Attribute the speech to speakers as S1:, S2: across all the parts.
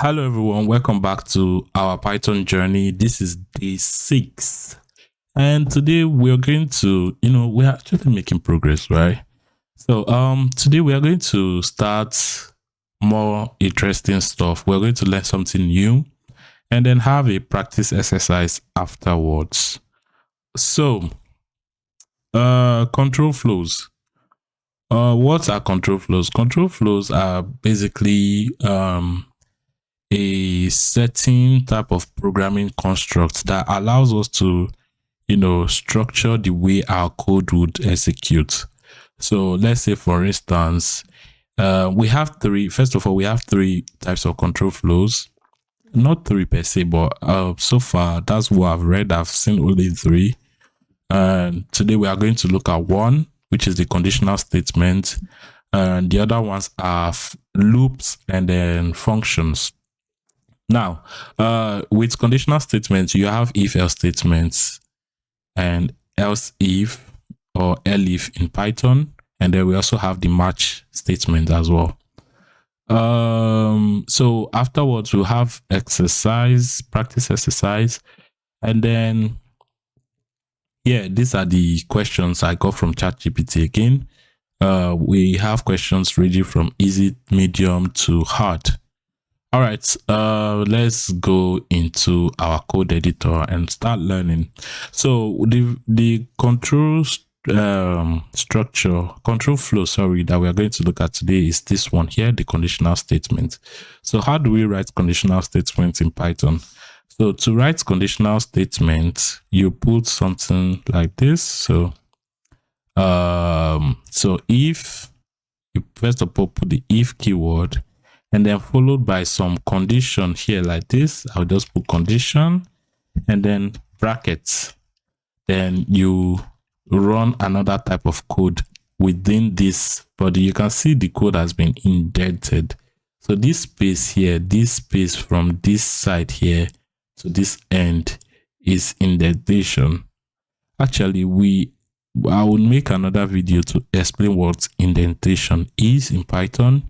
S1: Hello everyone, welcome back to our Python journey. This is day 6. And today we're going to, we're actually making progress, right? So today we are going to start more interesting stuff. We're going to learn something new and then have a practice exercise afterwards. So control flows. What are control flows? Control flows are basically a certain type of programming construct that allows us to structure the way our code would execute. So let's say, for instance, we have three. First of all, we have three types of control flows. Not three per se, but so far that's what I've read. I've seen only three. And today we are going to look at one, which is the conditional statement, and the other ones are loops and then functions. Now, with conditional statements, you have if-else statements and else if or elif in Python, and then we also have the match statement as well. So afterwards we'll have practice exercise, and then these are the questions I got from ChatGPT again. We have questions ranging from easy, medium to hard. All right, let's go into our code editor and start learning. So the control flow, that we are going to look at today is this one here, the conditional statement. So how do we write conditional statements in Python? So to write conditional statements, you put something like this. So if you first of all put the if keyword, and then followed by some condition here like this. I'll just put condition and then brackets. Then you run another type of code within this body. You can see the code has been indented. So this space here, this space from this side here to this end is indentation. Actually, I will make another video to explain what indentation is in Python.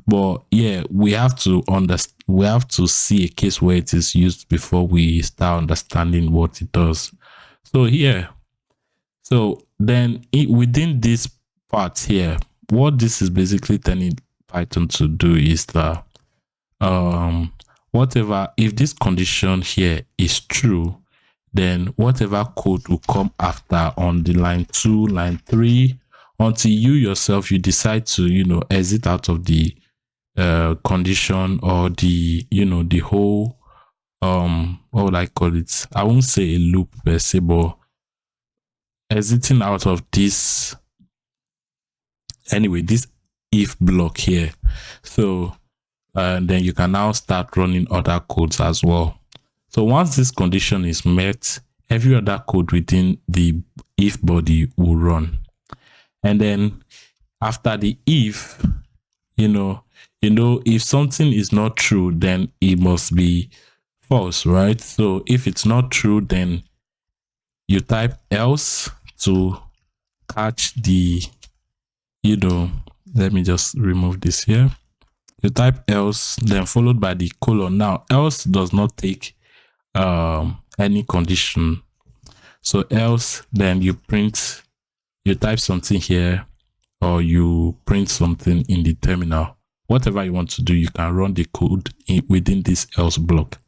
S1: But yeah, we have to see a case where it is used before we start understanding what it does. So then within this part here, what this is basically telling Python to do is that if this condition here is true, then whatever code will come after on the line 2, line 3, until you decide to exit out of the condition or the whole what would I call it? I won't say a loop per se, but exiting out of this if block here. So then you can now start running other codes as well. So once this condition is met, every other code within the if body will run. And then after the if, if something is not true, then it must be false, right? So if it's not true, then you type else to catch the, let me just remove this here. You type else, then followed by the colon. Now, else does not take any condition. So else, then you type something here, or you print something in the terminal. Whatever you want to do, you can run the code within this else block.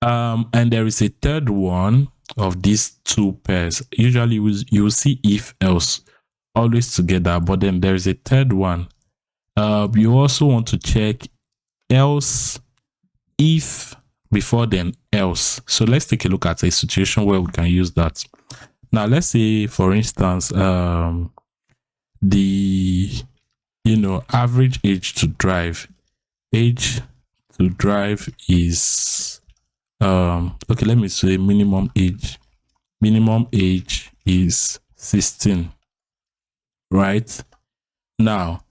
S1: And there is a third one of these two pairs. Usually you will see if else always together, but then there is a third one. You also want to check else if before then else. So let's take a look at a situation where we can use that. Now let's say, for instance, the average age to drive is okay, let me say minimum age is 16, right? Now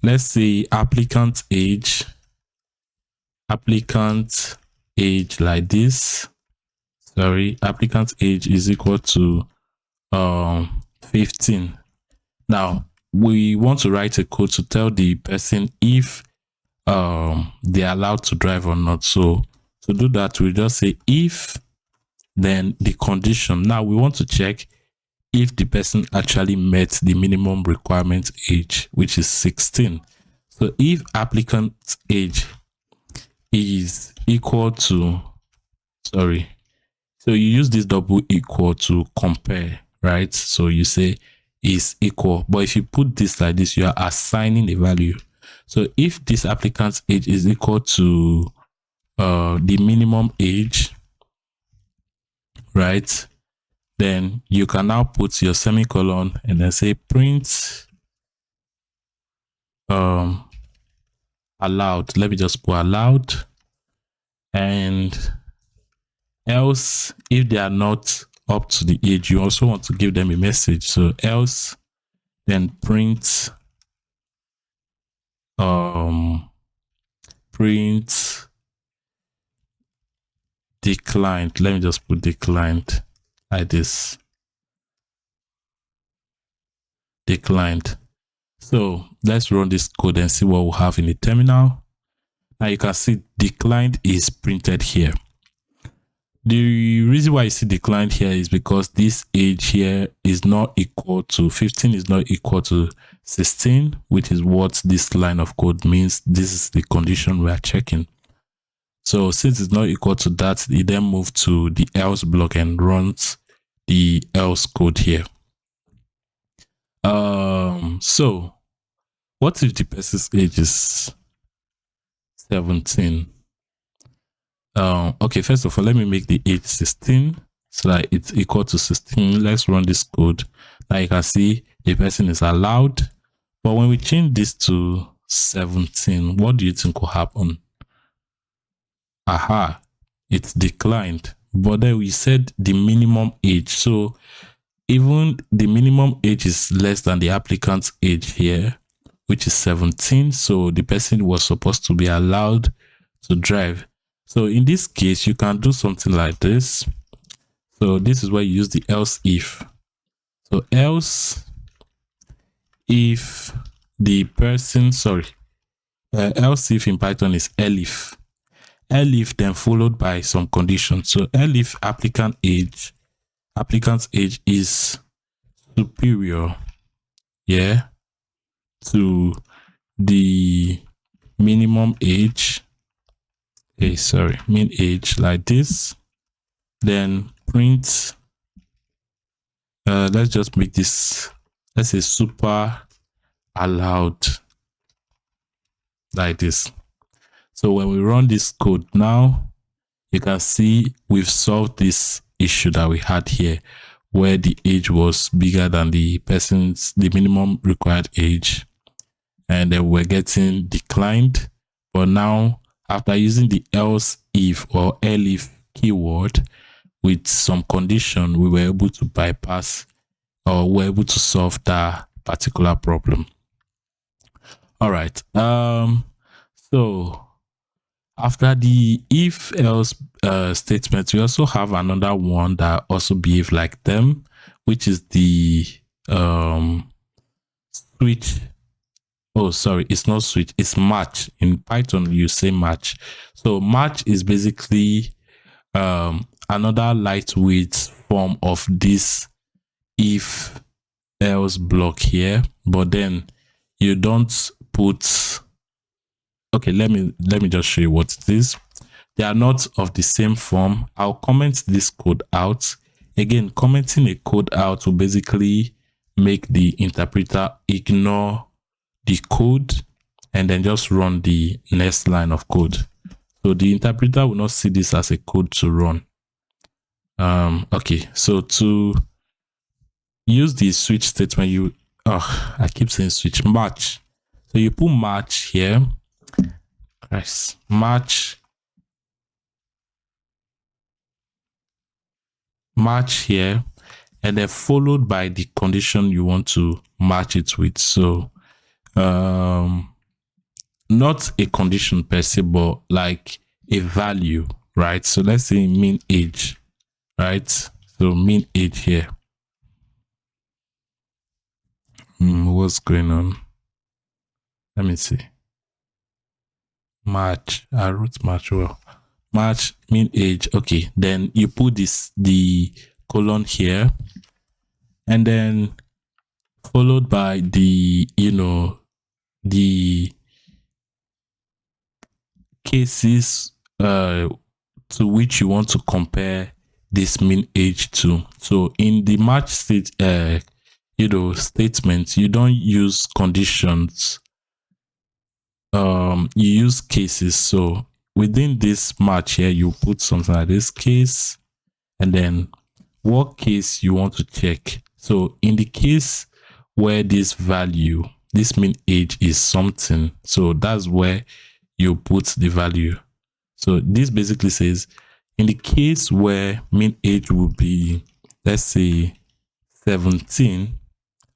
S1: let's say applicant age like this. Applicant age is equal to 15. Now we want to write a code to tell the person if they're allowed to drive or not. So to do that, we just say if, then the condition. Now we want to check if the person actually met the minimum requirement age, which is 16. So if applicant's age is equal to, so you use this double equal to compare, right? So you say is equal, but if you put this like this, you are assigning a value. So if this applicant's age is equal to the minimum age, right, then you can now put your semicolon and then say print allowed. Let me just put allowed, and else if they are not up to the age, you also want to give them a message. So else, then print print declined. Let me just put declined like this. Declined. So let's run this code and see what we'll have in the terminal. Now you can see declined is printed here. The reason why you see declined here is because this age here is not equal to 15, is not equal to 16, which is what this line of code means. This is the condition we are checking. So since it's not equal to that, it then moves to the else block and runs the else code here. So what if the person's age is 17? Okay, first of all, let me make the age 16 so that it's equal to 16. Let's run this code. Now you can see the person is allowed, but when we change this to 17, what do you think will happen? Aha, it's declined, but then we said the minimum age. So even the minimum age is less than the applicant's age here, which is 17. So the person was supposed to be allowed to drive. So in this case, you can do something like this. So this is where you use the else if. So else if the person, else if in Python is elif. Elif then followed by some conditions. So elif applicant's age is superior, to the minimum age. Mean age like this. Then print, let's just make this, let's say super allowed like this. So when we run this code now, you can see we've solved this issue that we had here, where the age was bigger than the minimum required age, and then we're getting declined. But now, after using the else if or elif keyword with some condition, we were able to bypass, or we're able to solve that particular problem. All right. So after the if else statement, we also have another one that also behave like them, which is the switch. Oh, sorry, it's not switch, it's match. In Python, you say match. So match is basically another lightweight form of this if else block here, but then you don't put. Okay, let me just show you what it is. They are not of the same form. I'll comment this code out. Again, commenting a code out will basically make the interpreter ignore the code and then just run the next line of code. So the interpreter will not see this as a code to run. Okay, so to use the switch statement, I keep saying switch, match. So you put match here. Nice. Match here, and then followed by the condition you want to match it with. So not a condition per se, but like a value, right? So let's say mean age, right? So mean age here. What's going on? Let me see. match. I wrote match well. Match mean age. Okay, then you put the colon here, and then followed by the the cases to which you want to compare this mean age to. So in the match statement, you don't use conditions. You use cases. So within this match here, you put something like this case, and then what case you want to check. So in the case where this mean age is something, so that's where you put the value. So this basically says in the case where mean age will be, let's say 17.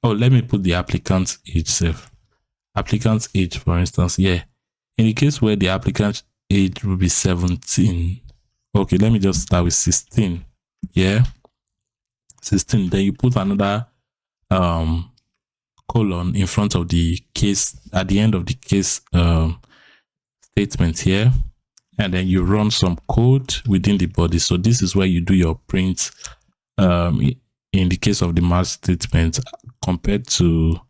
S1: Oh, let me put the applicant's age self. Applicant's age, for instance. Yeah. In the case where the applicant's age will be 17. Okay, let me just start with 16. Yeah. 16. Then you put another colon in front of the case at the end of the case statement here, and then you run some code within the body. So this is where you do your print in the case of the match statement compared to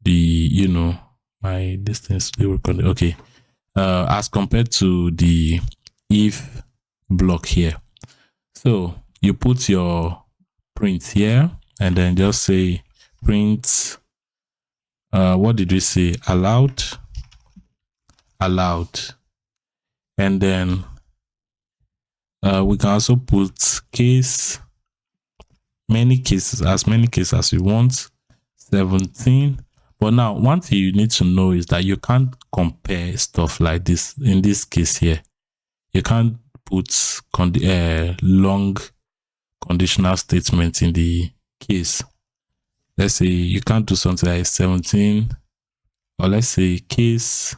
S1: the my distance still recording. Okay, as compared to the if block here. So you put your print here and then just say print what did we say? Allowed, and then we can also put case, many cases as you want, 17. But now one thing you need to know is that you can't compare stuff like this. In this case here, you can't put long conditional statements in the case. Let's say you can't do something like 17, or let's say case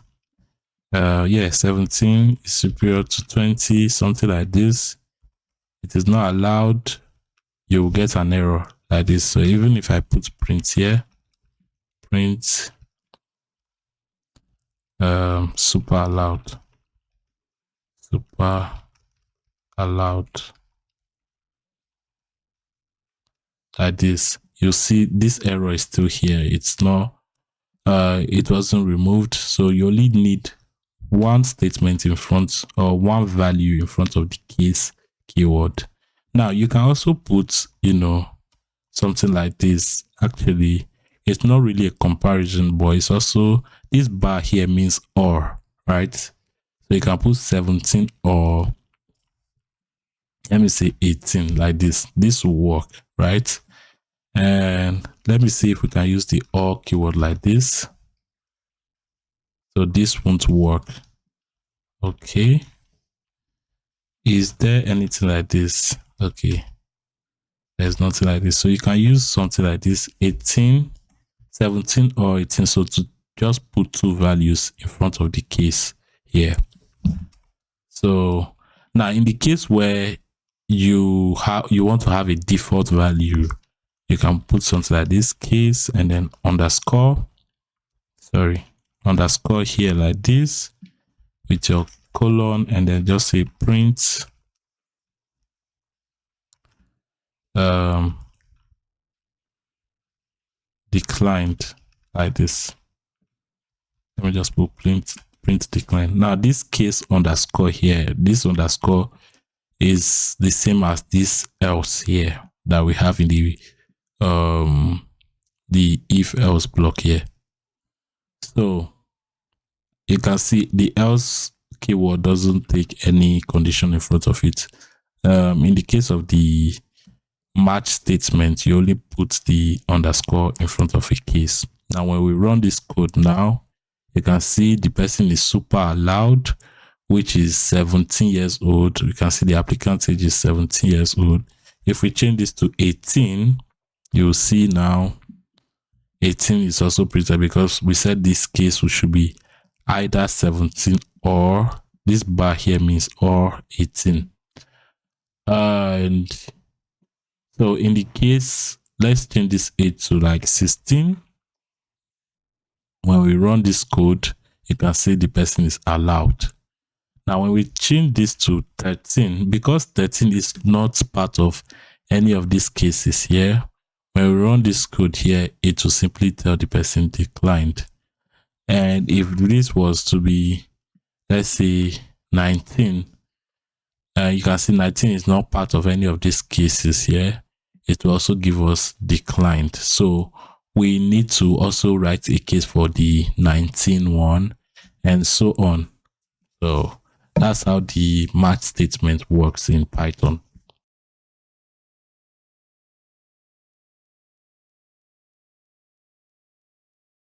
S1: 17 is superior to 20, something like this. It is not allowed. You will get an error like this. So even if I put print here, print super allowed, like this, you see this error is still here. It's not it wasn't removed. So you only need one statement in front, or one value in front of the case keyword. Now you can also put something like this. Actually, it's not really a comparison, but it's also, this bar here means or, right? So you can put 17 or let me say 18 like this. This will work, right? And let me see if we can use the or keyword like this. So this won't work. Okay. Is there anything like this? Okay. There's nothing like this. So you can use something like this, 18, 17 or 18. So to just put two values in front of the case here. So now in the case where you want to have a default value, you can put something like this, case, and then underscore here like this with your colon, and then just say print declined like this. Let me just put print declined. Now this case underscore here, this underscore is the same as this else here that we have in the if else block here. So you can see the else keyword doesn't take any condition in front of it. In the case of the match statement, you only put the underscore in front of a case. Now when we run this code now, you can see the person is super allowed, which is 17 years old. You can see the applicant's age is 17 years old. If we change this to 18, you'll see now 18 is also printed, because we said this case should be either 17 or, this bar here means or 18. And so in the case, let's change this age to like 16. When we run this code, you can see the person is allowed. Now, when we change this to 13, because 13 is not part of any of these cases here, when we run this code here, it will simply tell the person declined. And if this was to be, let's say 19, you can see 19 is not part of any of these cases here. It will also give us declined. So we need to also write a case for the 19 one and so on. So that's how the match statement works in Python.